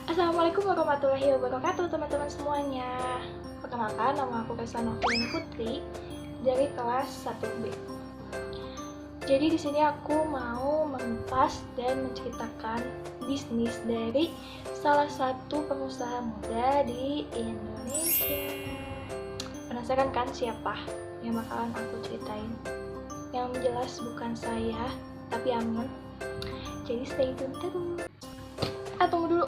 Assalamualaikum warahmatullahi wabarakatuh teman-teman semuanya. Perkenalkan, nama aku Kaisa Novin Putri dari kelas 1B. Jadi di sini aku mau mengupas dan menceritakan bisnis dari salah satu pengusaha muda di Indonesia. Penasaran kan siapa yang bakalan aku ceritain? Yang jelas bukan saya, tapi Amun. Jadi stay tune terus. Tunggu dulu.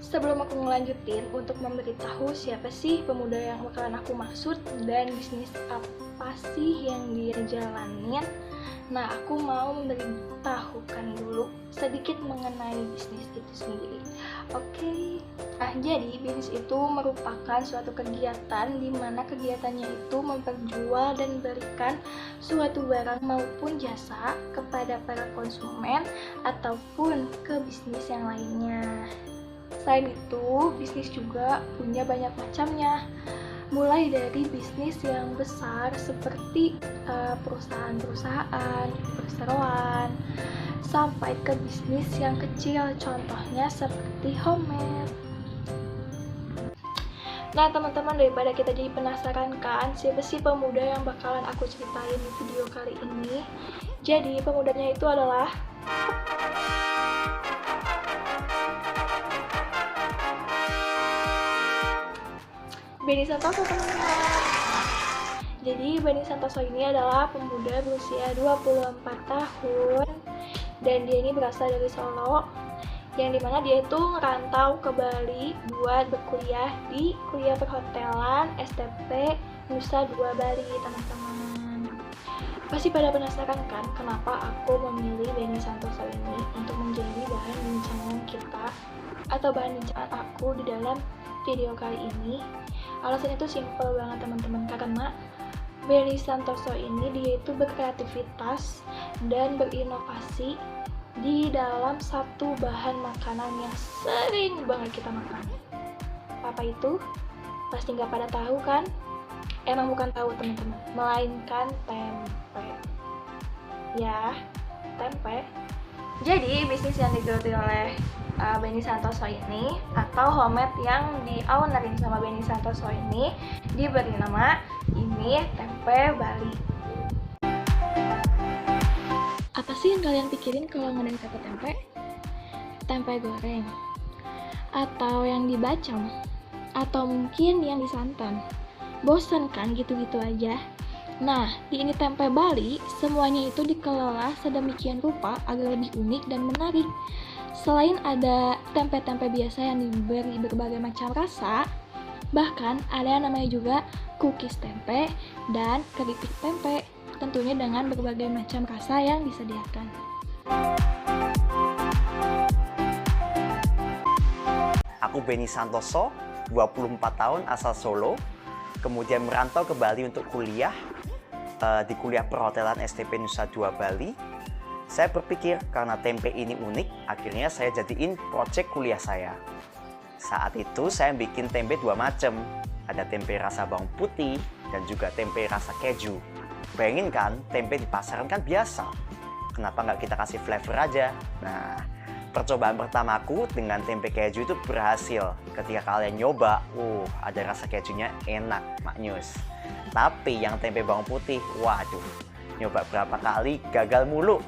Sebelum aku ngelanjutin untuk memberitahu siapa sih pemuda yang bakalan aku maksud dan bisnis apa sih yang dia jalanin, nah aku mau memberitahukan dulu sedikit mengenai bisnis itu sendiri. Oke. Nah, jadi bisnis itu merupakan suatu kegiatan di mana kegiatannya itu memperjual dan berikan suatu barang maupun jasa kepada para konsumen ataupun ke bisnis yang lainnya. Selain itu, bisnis juga punya banyak macamnya. Mulai dari bisnis yang besar seperti perusahaan-perusahaan, perseroan, sampai ke bisnis yang kecil, contohnya seperti homemade. Nah teman-teman, daripada kita jadi penasaran kan siapa sih pemuda yang bakalan aku ceritain di video kali ini. Jadi pemudanya itu adalah Benny Santoso, teman-teman. Jadi Benny Santoso ini adalah pemuda berusia 24 tahun dan dia ini berasal dari Solo, yang dimana dia itu ngerantau ke Bali buat berkuliah di kuliah perhotelan STP Nusa Dua Bali, teman-teman. Pasti pada penasaran kan kenapa aku memilih Benny Santoso ini untuk menjadi bahan bincangan kita atau bahan bincangan aku di dalam video kali ini. Alasannya itu simple banget teman-teman, karena Benny Santoso ini dia itu berkreativitas dan berinovasi di dalam satu bahan makanan yang sering banget kita makan. Apa itu? Pasti nggak pada tahu kan? Emang bukan tahu teman-teman, melainkan tempe. Ya, tempe. Jadi bisnis yang digeluti oleh Benny Santoso ini atau homemade yang di-ownerin sama Benny Santoso ini diberi nama ini Tempe Bali. Apa sih yang kalian pikirin kalau ngadain tempe? Tempe goreng, atau yang dibacem, atau mungkin yang disantan. Bosan kan gitu-gitu aja? Nah, di ini Tempe Bali, semuanya itu dikelola sedemikian rupa agar lebih unik dan menarik. Selain ada tempe-tempe biasa yang diberi berbagai macam rasa, bahkan ada yang namanya juga cookies tempe dan keripik tempe, tentunya dengan berbagai macam rasa yang disediakan. Aku Benny Santoso, 24 tahun, asal Solo, kemudian merantau ke Bali untuk kuliah di kuliah perhotelan STP Nusa Dua Bali. Saya berpikir karena tempe ini unik, akhirnya saya jadiin project kuliah saya. Saat itu saya bikin tempe dua macam. Ada tempe rasa bawang putih dan juga tempe rasa keju. Bayangin kan, tempe di pasaran kan biasa. Kenapa nggak kita kasih flavor aja? Nah, percobaan pertamaku dengan tempe keju itu berhasil. Ketika kalian nyoba, ada rasa kejunya enak, maknyus. Tapi yang tempe bawang putih, waduh, nyoba berapa kali gagal mulu.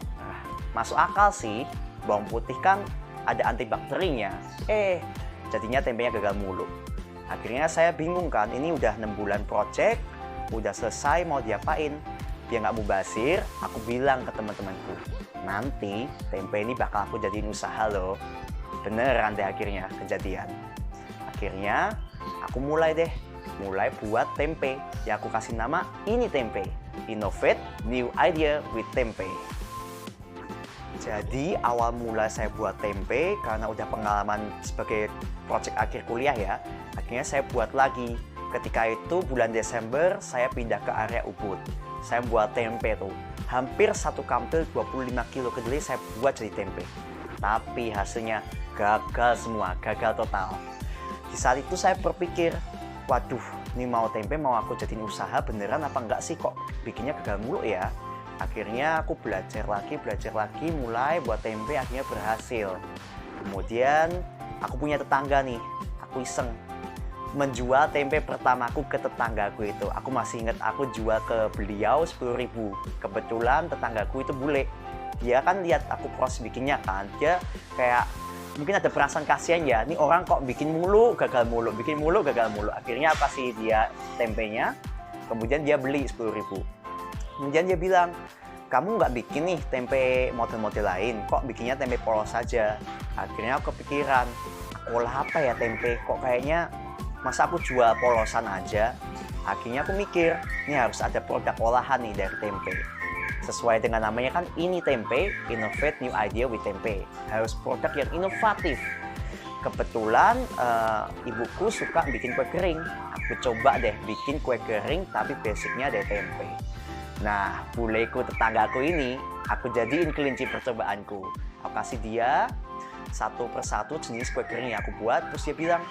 Masuk akal sih, bawang putih kan ada antibakterinya. Jadinya tempenya gagal mulu. Akhirnya saya bingung kan, ini udah 6 bulan project, udah selesai mau diapain. Biar nggak mubazir, aku bilang ke teman-temanku, nanti tempe ini bakal aku jadiin usaha loh. Beneran deh akhirnya kejadian. Akhirnya aku mulai buat tempe yang aku kasih nama ini tempe. Innovate New Idea with Tempe. Jadi awal mula saya buat tempe karena udah pengalaman sebagai project akhir kuliah ya. Akhirnya saya buat lagi. Ketika itu bulan Desember saya pindah ke area Ubud. Saya buat tempe tuh. Hampir satu kampil 25 kilo kedelai saya buat jadi tempe. Tapi hasilnya gagal semua, gagal total. Di saat itu saya berpikir, waduh, ini mau tempe mau aku jadiin usaha beneran apa enggak sih, kok bikinnya gagal mulu ya. Akhirnya aku belajar lagi, mulai buat tempe, akhirnya berhasil. Kemudian aku punya tetangga nih, aku iseng menjual tempe pertamaku ke tetanggaku itu. Aku masih ingat aku jual ke beliau 10.000. Kebetulan tetanggaku itu bule. Dia kan lihat aku proses bikinnya kan. Dia kayak mungkin ada perasaan kasihan ya. Ini orang kok bikin mulu, gagal mulu, bikin mulu, gagal mulu. Akhirnya aku kasih dia tempenya. Kemudian dia beli 10.000. Kemudian dia bilang, kamu nggak bikin nih tempe model-model lain, kok bikinnya tempe polos saja. Akhirnya aku kepikiran, aku olah apa ya tempe, kok kayaknya masa aku jual polosan aja. Akhirnya aku mikir, ini harus ada produk olahan nih dari tempe. Sesuai dengan namanya kan, ini tempe, innovate new idea with tempe. Harus produk yang inovatif. Kebetulan ibuku suka bikin kue kering. Aku coba deh bikin kue kering tapi basicnya dari tempe. Nah, buleku tetanggaku ini, aku jadiin kelinci percobaanku. Aku kasih dia satu persatu jenis kue kering yang aku buat. Terus dia bilang,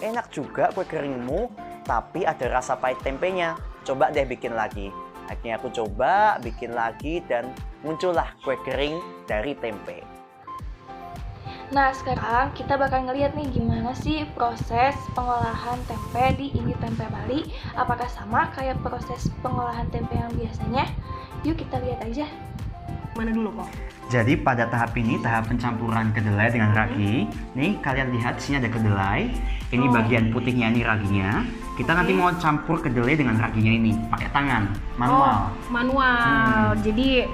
enak juga kue keringmu, tapi ada rasa pahit tempenya. Coba deh bikin lagi. Akhirnya aku coba bikin lagi dan muncullah kue kering dari tempe. Nah, sekarang kita bakal ngeliat nih gimana sih proses pengolahan tempe di Ini Tempe Bali. Apakah sama kayak proses pengolahan tempe yang biasanya? Yuk kita lihat aja. Mana dulu kok? Jadi pada tahap ini, tahap pencampuran kedelai dengan ragi. Nih kalian lihat di sini ada kedelai. Ini bagian putihnya, ini raginya. Kita nanti mau campur kedelai dengan raginya ini pakai tangan, manual. Manual. Jadi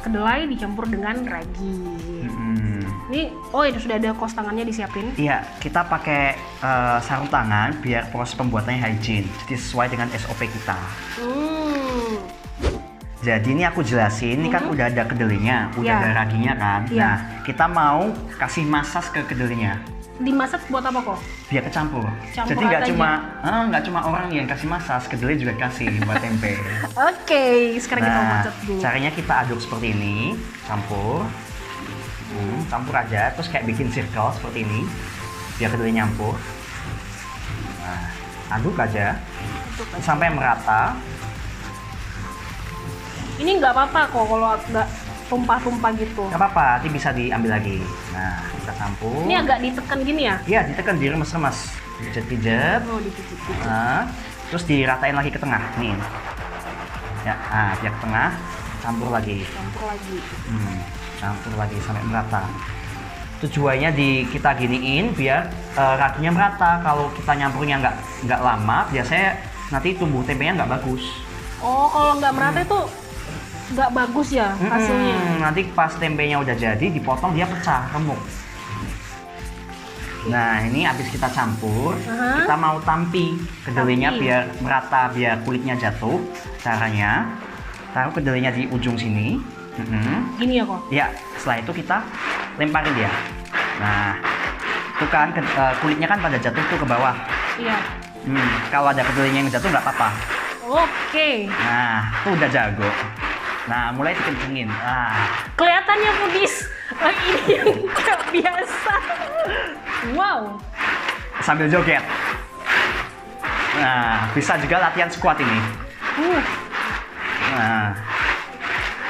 kedelai dicampur dengan ragi. Ini, itu sudah ada kos tangannya disiapin? Iya, kita pakai sarung tangan biar proses pembuatannya hygiene. Jadi sesuai dengan SOP kita. Jadi ini aku jelasin, ini kan udah ada kedelainya, udah ada raginya kan. Nah, kita mau kasih masas ke kedelainya. Dimasak buat apa kok? Biar kecampur. Jadi nggak cuma orang yang kasih masas, kedelai juga kasih buat tempe. Oke, sekarang kita masak dulu. Caranya kita aduk seperti ini, campur. Campur aja, terus kayak bikin circle seperti ini biar kedelai nyampur. Nah, aduk aja sampai merata. Ini nggak apa-apa kok kalau nggak tumpah-tumpah gitu. Nggak apa-apa, nanti bisa diambil lagi. Nah, kita campur. Ini agak ditekan gini ya? Iya, ditekan, diremes-remes, pijet-pijet. Oh, dipijet-pijet. Nah, terus diratain lagi ke tengah nih. Ya, biar ke tengah, campur lagi. Campur lagi sampai merata. Tujuannya kita giniin biar raginya merata. Kalau kita nyampurnya nggak lama, biasanya nanti tumbuh tempenya nggak bagus. Oh, kalau nggak merata itu nggak bagus ya hasilnya? Nanti pas tempenya udah jadi, dipotong dia pecah, remuk. Nah, ini habis kita campur, kita mau tampi kedelainya biar merata, biar kulitnya jatuh. Caranya, taruh kedelainya di ujung sini. Gini ya kok? Ya, setelah itu kita lemparin dia. Nah, itu kan kulitnya kan pada jatuh tuh ke bawah. Iya. Kalau ada kedelainya yang jatuh nggak apa-apa. Oke. Nah, itu udah jago. Nah, mulai dikencengin. Kelihatannya Pudis, ini yang nggak biasa. Wow. Sambil joget. Nah, bisa juga latihan squat ini.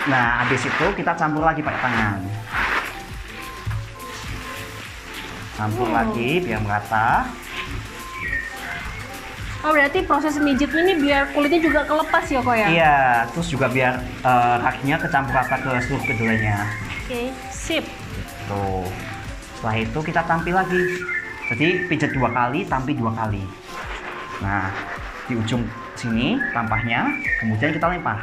Nah, habis itu kita campur lagi pakai tangan. Campur lagi biar merata. Oh, berarti proses mijitnya ini biar kulitnya juga kelepas ya kok ya? Iya, terus juga biar raginya kecampur rata ke seluruh kedelainya. Oke, sip. Tuh. Setelah itu kita tampil lagi. Jadi pijat 2 kali, tampi 2 kali. Nah, di ujung sini tampahnya, kemudian kita lempar.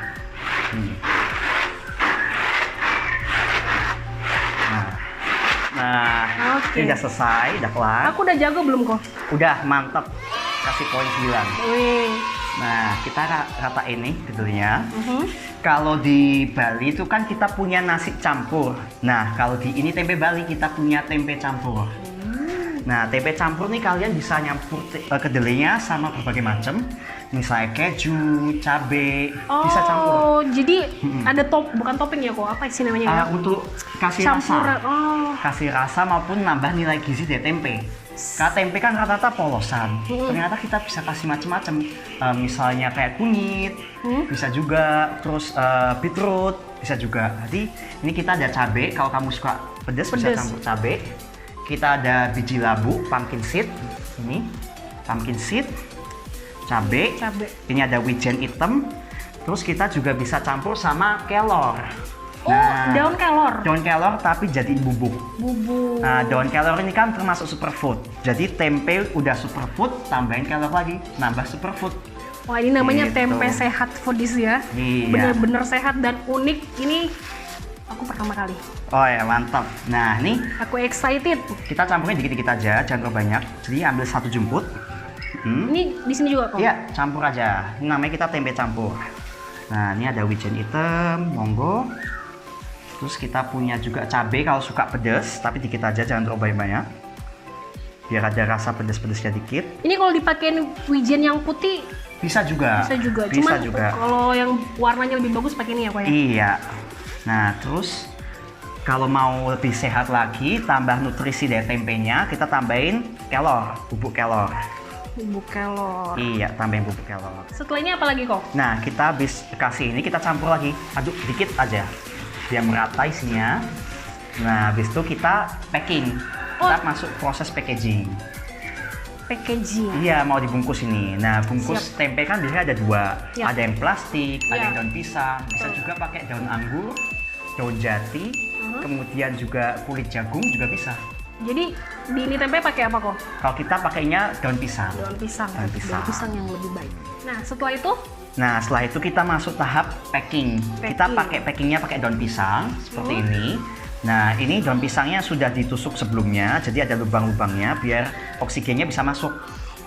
Nah, ini udah selesai, udah kelar. Aku udah jago belum kok? Udah, mantep. Kasih poin 9. Wih. Nah, kita rata ini kedelainya. Kalau di Bali itu kan kita punya nasi campur. Nah, kalau di Ini Tempe Bali kita punya tempe campur. Nah, tempe campur nih kalian bisa nyampur kedelainya sama berbagai macam. Misalnya keju, cabe, bisa campur. Oh, jadi ada bukan topping ya kok? Apa sih namanya? Untuk kasih campuran. rasa. Kasih rasa maupun nambah nilai gizi dari tempe. Karena tempe kan rata-rata polosan. Ternyata kita bisa kasih macam-macam. Misalnya kayak kunyit, bisa juga, terus beetroot, bisa juga. Jadi ini kita ada cabe. Kalau kamu suka pedas. Bisa campur cabe. kita ada biji labu, pumpkin seed. Ini pumpkin seed, cabe. Ini ada wijen hitam. Terus kita juga bisa campur sama kelor. Daun kelor. Daun kelor tapi jadiin bubuk. Nah, daun kelor ini kan termasuk superfood. Jadi tempe udah superfood, tambahin kelor lagi, nambah superfood. Wah, ini namanya Gitu. tempe sehat foodies ya. Iya. Bener-bener sehat dan unik. Ini aku pertama kali. Oh ya, mantap. Nah, ini Aku excited. kita campurnya dikit-dikit aja, jangan terlalu banyak. Jadi ambil 1 jumput. Ini di sini juga kok. Iya, campur aja. Ini namanya kita tempe campur. Nah, ini ada wijen hitam, monggo. Terus kita punya juga cabai kalau suka pedas, tapi dikit aja, jangan terlalu banyak. Biar ada rasa pedas-pedasnya dikit. Ini kalau dipakein wijen yang putih Bisa juga. Bisa Bisa Cuman juga. kalau yang warnanya lebih bagus pakai ini ya kok ya. Iya. Nah, terus kalau mau lebih sehat lagi, tambah nutrisi dari tempenya, kita tambahin kelor, bubuk kelor. Bubuk kelor. Iya, tambahin bubuk kelor. Setelah ini apa lagi kok? Nah, kita habis kasih ini, kita campur lagi. Aduk dikit aja. Biar merata isinya. Nah, habis itu kita packing. Kita masuk proses packaging. Packaging. Iya, mau dibungkus ini. Nah, bungkus tempe kan biasanya ada 2. Ya. Ada yang plastik, ada Ya. yang daun pisang. Bisa juga pakai daun anggur, daun jati, kemudian juga kulit jagung juga bisa. Jadi di ini tempe pakai apa kok? Kalau kita pakainya daun pisang. Daun pisang. Daun pisang. Daun pisang yang lebih baik. Nah, setelah itu Nah, setelah itu kita masuk tahap packing. Kita pakai packingnya pakai daun pisang seperti ini. Nah, ini daun pisangnya sudah ditusuk sebelumnya, jadi ada lubang-lubangnya biar oksigennya bisa masuk.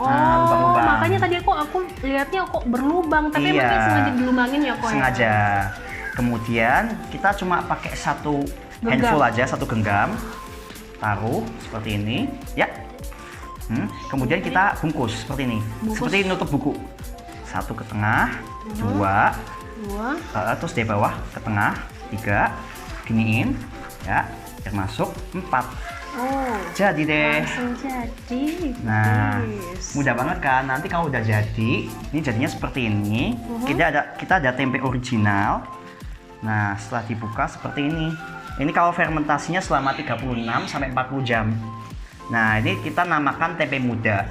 Nah, lubang-lubang. Makanya tadi aku lihatnya kok berlubang, tapi Iya. emangnya sengaja dilubangin ya kok Sengaja. ya? Kemudian kita cuma pakai 1 handful aja, 1 genggam. Taruh seperti ini, ya. Kemudian kita bungkus seperti ini, seperti nutup buku. 1 ke tengah, 2, terus dari bawah ke tengah, 3, giniin, ya, termasuk 4. Oh, Jadi deh. langsung jadi. Nah, Yes. mudah banget kan. Nanti kalau udah jadi, ini jadinya seperti ini. Kita ada tempe original. Nah, setelah dibuka seperti ini. Ini kalau fermentasinya selama 36 sampai 40 jam. Nah, ini kita namakan tempe muda.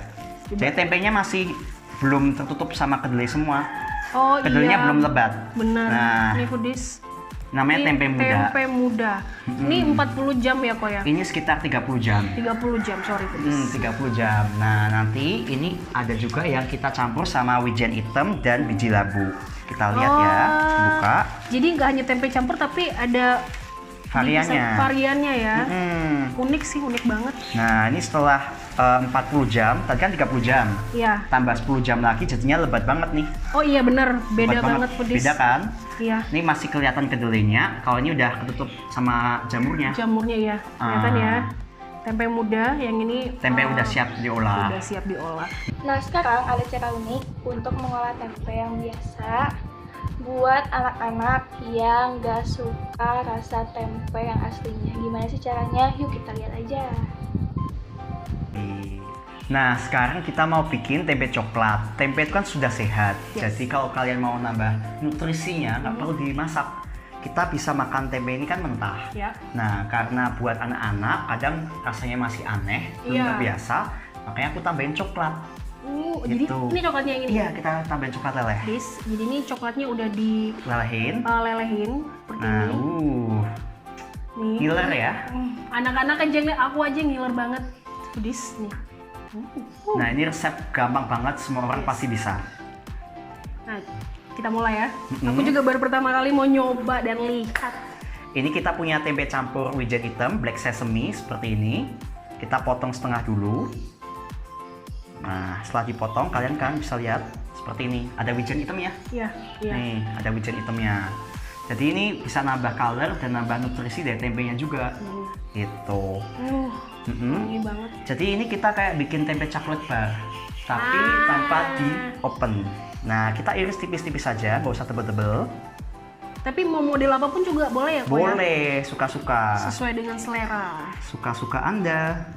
Jadi tempenya masih belum tertutup sama kedelai semua. Oh Kedelainya iya, belum lebat. bener. Nah, Ini foodies. namanya Ini tempe muda. Tempe muda. Ini 40 jam ya kok ya? Ini sekitar 30 jam. 30 jam, sorry foodies. 30 jam. Nah, nanti ini ada juga yang kita campur sama wijen hitam dan biji labu. Kita lihat ya, buka Jadi nggak hanya tempe campur tapi ada variannya. variannya ya. Unik sih, unik banget. Nah, ini setelah 40 jam, tadi kan 30 jam. Iya. Tambah 10 jam lagi jadinya lebat banget nih. Oh iya bener, beda Lebat banget foodies. Beda kan? Iya. Ini masih kelihatan kedelainya, kalau ini udah ketutup sama jamurnya. Jamurnya ya, kelihatan ya. Tempe muda, yang ini Tempe udah siap diolah. udah siap diolah. Nah, sekarang ada cara unik untuk mengolah tempe yang biasa buat anak-anak yang gak suka rasa tempe yang aslinya. Gimana sih caranya? Yuk kita lihat aja. Nah, sekarang kita mau bikin tempe coklat. Tempe itu kan sudah sehat. Jadi kalau kalian mau nambah nutrisinya, nggak perlu dimasak. Kita bisa makan tempe ini kan mentah. Ya. Nah, karena buat anak-anak kadang rasanya masih aneh, belum terbiasa, makanya aku tambahin coklat. Jadi Gitu. ini coklatnya yang ini. Iya, kita tambahin coklat leleh. Jadi ini coklatnya udah Lelehin. dilelehin seperti Nah, ini. Nih. ngiler ya. Anak-anak aja aku aja ngiler banget. Foodies nih. Nah, ini resep gampang banget, semua orang pasti bisa. Nah, kita mulai ya. Aku juga baru pertama kali mau nyoba dan lihat. Ini kita punya tempe campur wijen hitam, black sesame seperti ini. Kita potong setengah dulu. Nah, setelah dipotong, kalian kan bisa lihat seperti ini. Ada wijen hitamnya. Iya, iya. Nih, ada wijen hitamnya. Jadi ini bisa nambah color dan nambah nutrisi dari tempenya juga. Gitu. Wangi banget. Jadi ini kita kayak bikin tempe coklat bar, tapi tanpa di open. Nah, kita iris tipis-tipis saja, nggak usah tebel-tebel. Tapi mau model apapun juga boleh ya? Ko, ya? Boleh, suka-suka. Sesuai dengan selera. Suka-suka Anda.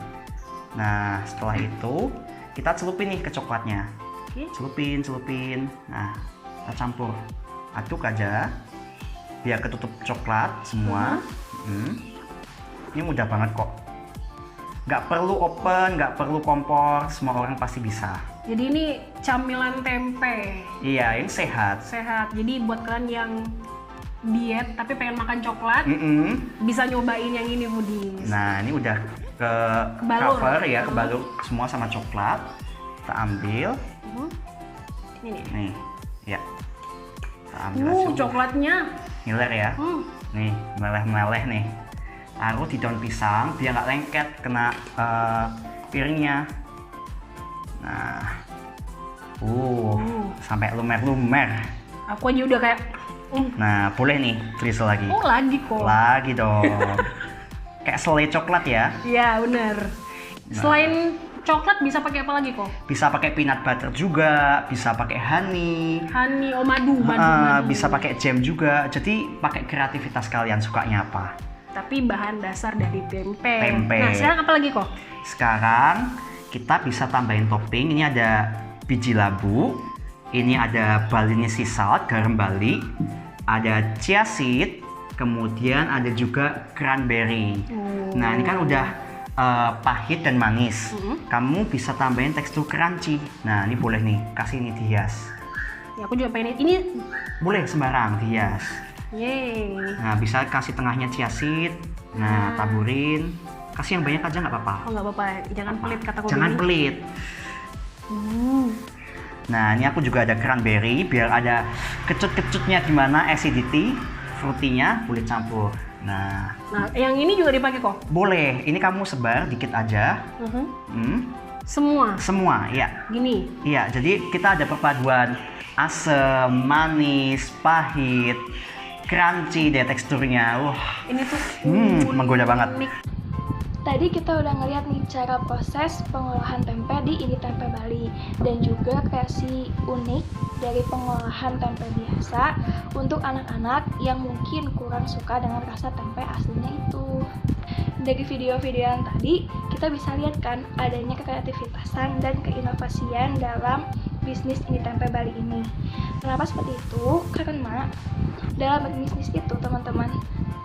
Nah, setelah itu kita celupin nih ke coklatnya. Oke. Celupin. Nah, kita campur. Aduk aja. Biar ketutup coklat semua. Ini mudah banget kok. Nggak perlu open, nggak perlu kompor, semua orang pasti bisa. Jadi ini camilan tempe. Iya, yang sehat. Sehat. Jadi buat kalian yang diet tapi pengen makan coklat, bisa nyobain yang ini Foodies. Nah, ini udah Kebalur. cover ya, kebalur semua sama coklat. Kita ambil. Ini. Nih, ya. Kita ambil aja. Coklatnya. Ngiler ya. Nih, meleleh-meleleh nih. Taruh di daun pisang biar nggak lengket kena piringnya. Nah, sampai lumer-lumer. Aku aja udah kayak. Nah, boleh nih drizzle lagi. Oh, lagi kok. Lagi dong. Kayak selai coklat ya. Iya, bener. Selain coklat bisa pakai apa lagi kok? Bisa pakai peanut butter juga, bisa pakai honey. Honey, madu. Bisa pakai jam juga. Jadi pakai kreativitas kalian sukanya apa. Tapi bahan dasar dari tempe. Tempe. Nah, sekarang apa lagi kok? Sekarang kita bisa tambahin topping. Ini ada biji labu, ini ada Balinese sea salt, garam Bali, ada chia seed, kemudian ada juga cranberry. Nah, ini kan udah pahit dan manis. Kamu bisa tambahin tekstur crunchy. Nah, ini boleh nih, kasih ini dihias. Ya, aku juga pengen ini. Boleh sembarang dihias. Yeay. Nah, bisa kasih tengahnya chia seed. Nah, taburin. Kasih yang banyak aja nggak apa-apa. Oh, nggak apa-apa. Jangan pelit kataku. Jangan pelit. Nah, ini aku juga ada cranberry biar ada kecut-kecutnya gimana, acidity, fruity-nya boleh campur. Nah, yang ini juga dipakai kok? Boleh. Ini kamu sebar dikit aja. Semua? Semua, ya. Gini? Iya, jadi kita ada perpaduan asam, manis, pahit, crunchy deh teksturnya. Ini tuh menggoda banget. Tadi kita udah ngeliat nih cara proses pengolahan tempe di Ini Tempe Bali dan juga kreasi unik dari pengolahan tempe biasa untuk anak-anak yang mungkin kurang suka dengan rasa tempe aslinya itu. Dari video-video yang tadi kita bisa lihat kan adanya kreativitasan dan keinovasian dalam bisnis Ini Tempe Bali ini. Kenapa seperti itu? Karena dalam berbisnis itu teman-teman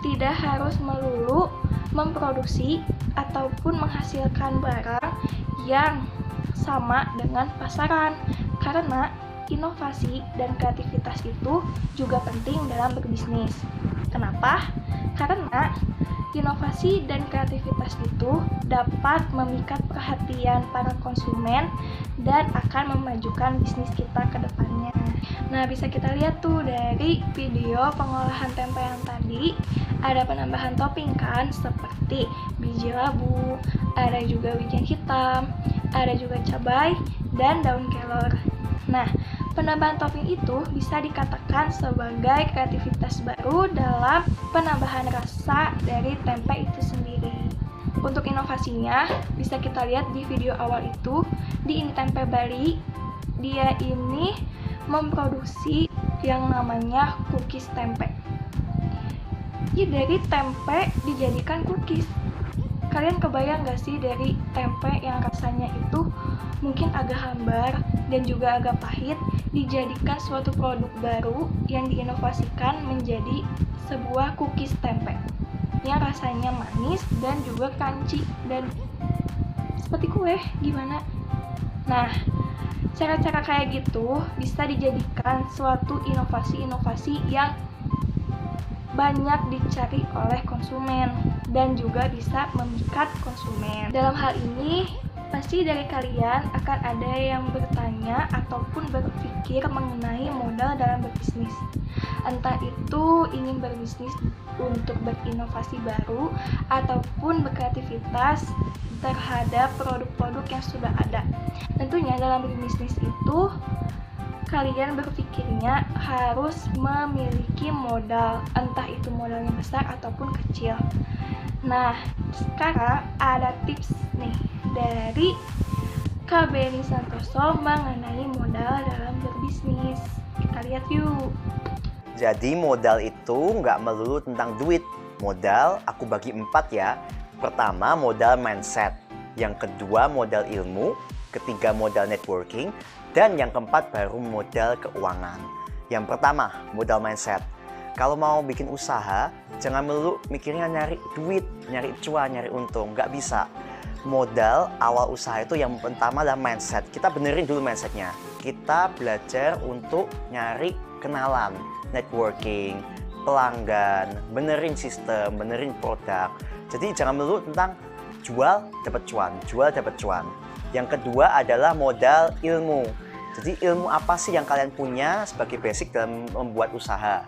tidak harus melulu memproduksi ataupun menghasilkan barang yang sama dengan pasaran, karena inovasi dan kreativitas itu juga penting dalam berbisnis. Kenapa? Karena inovasi dan kreativitas itu dapat memikat perhatian para konsumen dan akan memajukan bisnis kita ke depannya. Nah, bisa kita lihat tuh dari video pengolahan tempe yang tadi, ada penambahan topping kan, seperti biji labu, ada juga wijen hitam, ada juga cabai, dan daun kelor. Nah, penambahan topping itu bisa dikatakan sebagai kreativitas baru dalam penambahan rasa dari tempe itu sendiri. Untuk inovasinya, bisa kita lihat di video awal itu, di Ini Tempe Bali, dia ini memproduksi yang namanya cookies tempe. Ya, dari tempe dijadikan cookies. Kalian kebayang gak sih dari tempe yang rasanya itu mungkin agak hambar dan juga agak pahit dijadikan suatu produk baru yang diinovasikan menjadi sebuah cookies tempe yang rasanya manis dan juga crunchy dan seperti kue, gimana? Nah, cara-cara kayak gitu bisa dijadikan suatu inovasi-inovasi yang banyak dicari oleh konsumen dan juga bisa memikat konsumen. Dalam hal ini, pasti dari kalian akan ada yang bertanya ataupun berpikir mengenai modal dalam berbisnis. Entah itu ingin berbisnis untuk berinovasi baru ataupun berkreativitas terhadap produk-produk yang sudah ada. Tentunya dalam berbisnis itu kalian berpikirnya harus memiliki modal, entah itu modalnya besar ataupun kecil. Nah, sekarang ada tips nih dari Kak Beni Santoso mengenai modal dalam berbisnis. Kita lihat yuk. Jadi modal itu nggak melulu tentang duit. Modal aku bagi 4 ya. Pertama, modal mindset. Yang kedua, modal ilmu. Ketiga, modal networking. Dan yang keempat, baru modal keuangan. Yang pertama, modal mindset. Kalau mau bikin usaha, jangan melulu mikirnya nyari duit, nyari cuan, nyari untung. Nggak bisa. modal awal usaha itu yang pertama adalah mindset. Kita benerin dulu mindsetnya. Kita belajar untuk nyari kenalan, networking, pelanggan, benerin sistem, benerin produk. Jadi jangan melulu tentang jual dapat cuan, jual dapat cuan. Yang kedua adalah modal ilmu. Jadi ilmu apa sih yang kalian punya sebagai basic dalam membuat usaha?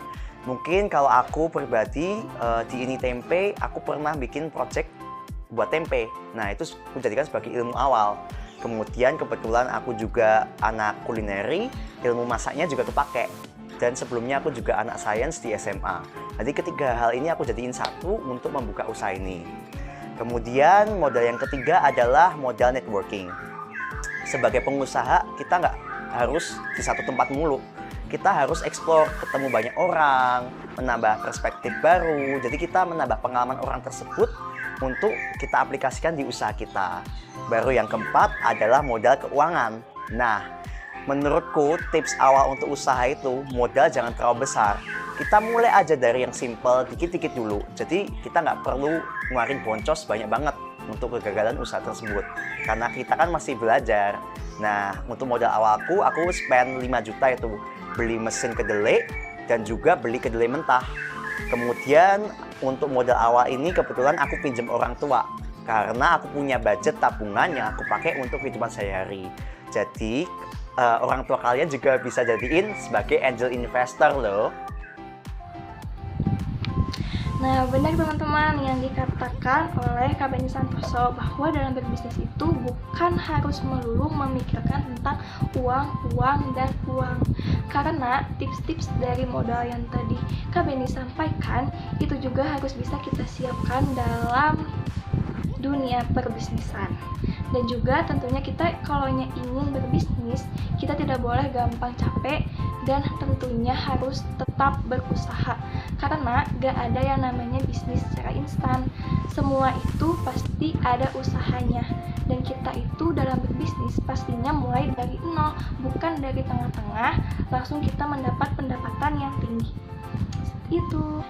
Mungkin kalau aku pribadi di Ini Tempe, aku pernah bikin project buat tempe. Nah, itu aku jadikan sebagai ilmu awal. Kemudian kebetulan aku juga anak kulineri, ilmu masaknya juga kepake. Dan sebelumnya aku juga anak sains di SMA. Jadi ketiga hal ini aku jadiin satu untuk membuka usaha ini. Kemudian modal yang ketiga adalah modal networking. Sebagai pengusaha, kita nggak harus di satu tempat mulu. Kita harus explore, ketemu banyak orang, menambah perspektif baru. Jadi kita menambah pengalaman orang tersebut untuk kita aplikasikan di usaha kita. Baru yang keempat adalah modal keuangan. Nah, menurutku tips awal untuk usaha itu modal jangan terlalu besar. Kita mulai aja dari yang simple, dikit-dikit dulu. Jadi kita nggak perlu ngeluarin boncos banyak banget untuk kegagalan usaha tersebut. Karena kita kan masih belajar. Nah, untuk modal awalku, aku spend 5 juta itu. Beli mesin kedelai dan juga beli kedelai mentah. Kemudian untuk modal awal ini kebetulan aku pinjam orang tua. Karena aku punya budget tabungan yang aku pakai untuk kehidupan sehari-hari. Jadi orang tua kalian juga bisa jadiin sebagai angel investor loh. Nah, benar teman-teman yang dikatakan oleh Kak Beni Santoso bahwa dalam berbisnis itu bukan harus melulu memikirkan tentang uang, dan uang. Karena tips-tips dari modal yang tadi Kak Beni sampaikan itu juga harus bisa kita siapkan dalam dunia perbisnisan. Dan juga tentunya kita kalau ingin berbisnis, kita tidak boleh gampang capek dan tentunya harus tetap berusaha. Karena gak ada yang namanya bisnis secara instan. Semua itu pasti ada usahanya. Dan kita itu dalam berbisnis pastinya mulai dari nol, bukan dari tengah-tengah langsung kita mendapat pendapatan yang tinggi. Itu.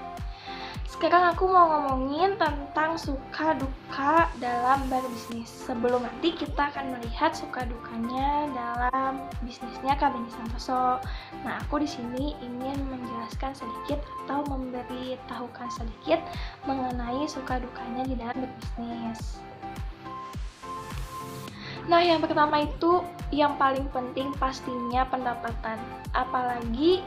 Sekarang aku mau ngomongin tentang suka duka dalam berbisnis. Sebelum nanti kita akan melihat suka dukanya dalam bisnisnya Kak Beni Santoso. Nah, aku di sini ingin menjelaskan sedikit atau memberitahukan sedikit mengenai suka dukanya di dalam berbisnis. Nah, yang pertama itu yang paling penting pastinya pendapatan. Apalagi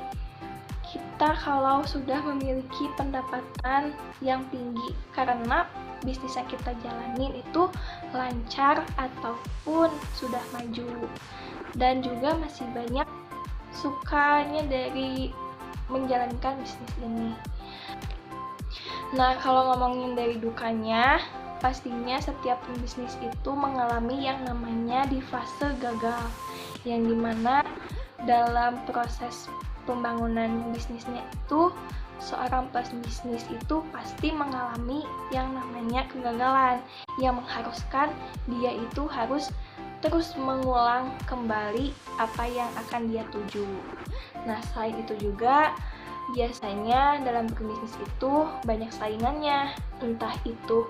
kita kalau sudah memiliki pendapatan yang tinggi, karena bisnis yang kita jalanin itu lancar ataupun sudah maju, dan juga masih banyak sukanya dari menjalankan bisnis ini. Nah, kalau ngomongin dari dukanya, pastinya setiap pembisnis itu mengalami yang namanya di fase gagal, yang dimana dalam proses pembangunan bisnisnya itu seorang pebisnis itu pasti mengalami yang namanya kegagalan yang mengharuskan dia itu harus terus mengulang kembali apa yang akan dia tuju. Nah, selain itu juga biasanya dalam berbisnis itu banyak saingannya, entah itu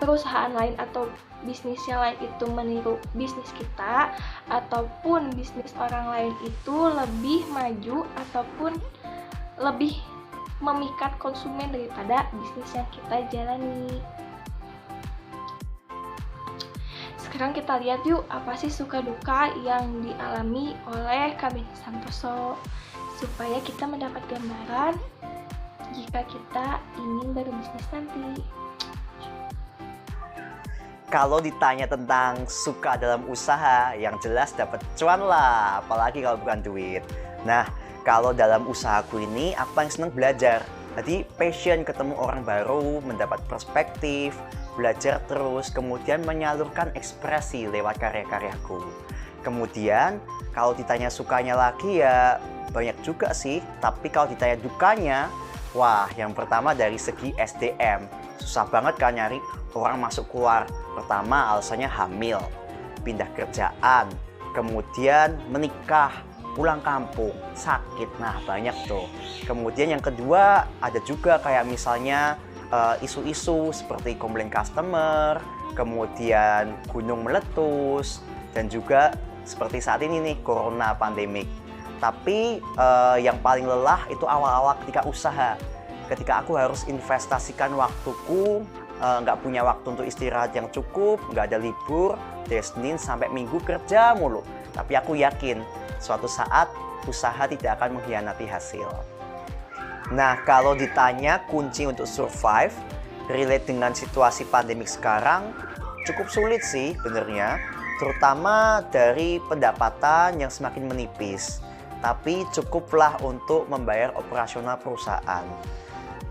perusahaan lain atau bisnis yang lain itu meniru bisnis kita, ataupun bisnis orang lain itu lebih maju ataupun lebih memikat konsumen daripada bisnis yang kita jalani. Sekarang kita lihat yuk apa sih suka duka yang dialami oleh Kak Beni Santoso, supaya kita mendapat gambaran jika kita ingin berbisnis nanti. Kalau ditanya tentang suka dalam usaha, yang jelas dapat cuan lah, apalagi kalau bukan duit. Nah, kalau dalam usahaku ini, aku paling senang belajar. Jadi passion, ketemu orang baru, mendapat perspektif, belajar terus, kemudian menyalurkan ekspresi lewat karya-karyaku. Kemudian, kalau ditanya sukanya lagi ya banyak juga sih, tapi kalau ditanya dukanya, wah, yang pertama dari segi SDM. Susah banget kan nyari orang masuk keluar. Pertama alasannya hamil, pindah kerjaan, kemudian menikah, pulang kampung, sakit. Nah, banyak tuh. Kemudian yang kedua ada juga kayak misalnya isu-isu seperti komplain customer, kemudian gunung meletus, dan juga seperti saat ini nih, corona pandemik. Tapi yang paling lelah itu awal-awal ketika usaha. Ketika aku harus investasikan waktuku, nggak punya waktu untuk istirahat yang cukup, nggak ada libur, dari Senin sampai Minggu kerja mulu. Tapi aku yakin, suatu saat usaha tidak akan mengkhianati hasil. Nah, kalau ditanya kunci untuk survive, relate dengan situasi pandemik sekarang, cukup sulit sih benernya, terutama dari pendapatan yang semakin menipis. Tapi cukuplah untuk membayar operasional perusahaan.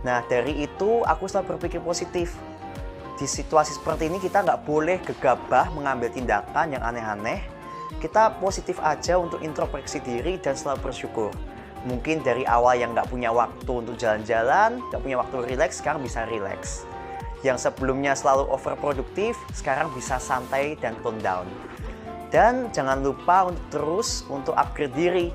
Nah, dari itu aku selalu berpikir positif. Di situasi seperti ini kita nggak boleh gegabah mengambil tindakan yang aneh-aneh. Kita positif aja untuk introspeksi diri dan selalu bersyukur. Mungkin dari awal yang nggak punya waktu untuk jalan-jalan, nggak punya waktu rileks, sekarang bisa rileks. Yang sebelumnya selalu overproduktif, sekarang bisa santai dan tone down. Dan jangan lupa untuk terus untuk upgrade diri.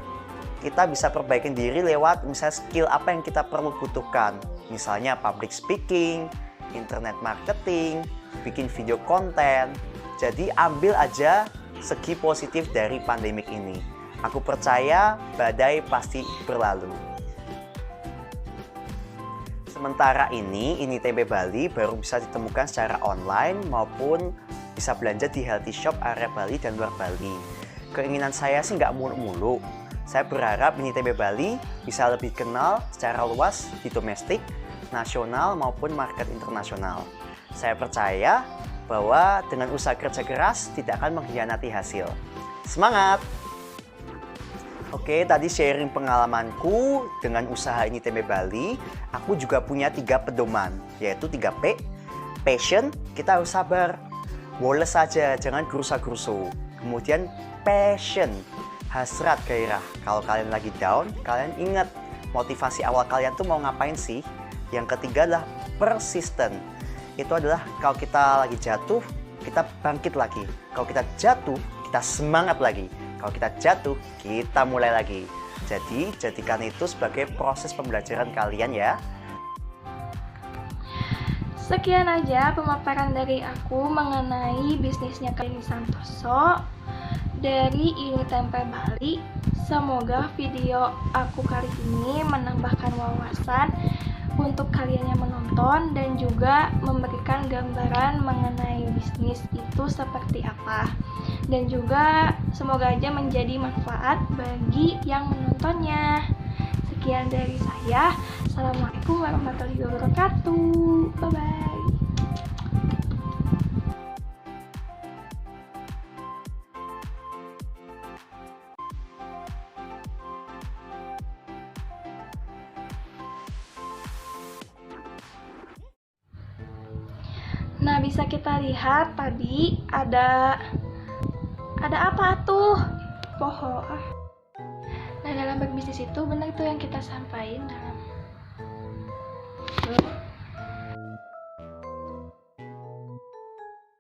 Kita bisa perbaikin diri lewat misalnya skill apa yang kita perlu butuhkan. Misalnya public speaking, internet marketing, bikin video konten. Jadi ambil aja segi positif dari pandemik ini. Aku percaya badai pasti berlalu. Sementara ini INITB Bali baru bisa ditemukan secara online maupun bisa belanja di healthy shop area Bali dan luar Bali. Keinginan saya sih nggak muluk-muluk. Saya berharap INITB Bali bisa lebih kenal secara luas di domestik, nasional maupun market internasional. Saya percaya bahwa dengan usaha kerja keras tidak akan mengkhianati hasil. Semangat! Oke, tadi sharing pengalamanku dengan usaha INITB Bali. Aku juga punya 3 pedoman, yaitu 3P. Passion, kita harus sabar. Woles saja, jangan gerusa-gerusu. Kemudian passion, hasrat gairah. Kalau kalian lagi down, kalian ingat motivasi awal kalian tuh mau ngapain sih? Yang ketiga adalah persistent. Itu adalah kalau kita lagi jatuh, kita bangkit lagi. Kalau kita jatuh, kita semangat lagi. Kalau kita jatuh, kita mulai lagi. Jadi, jadikan itu sebagai proses pembelajaran kalian ya. Sekian aja pemaparan dari aku mengenai bisnisnya Beni Santoso dari INITB Bali. Semoga video aku kali ini menambahkan wawasan untuk kalian yang menonton dan juga memberikan gambaran mengenai bisnis itu seperti apa. Dan juga semoga aja menjadi manfaat bagi yang menontonnya. Sekian dari saya. Assalamualaikum warahmatullahi wabarakatuh. Bye-bye. Nah, bisa kita lihat tadi ada apa tuh? Pohon. Nah, dalam berbisnis itu benar tuh yang kita sampaikan dalam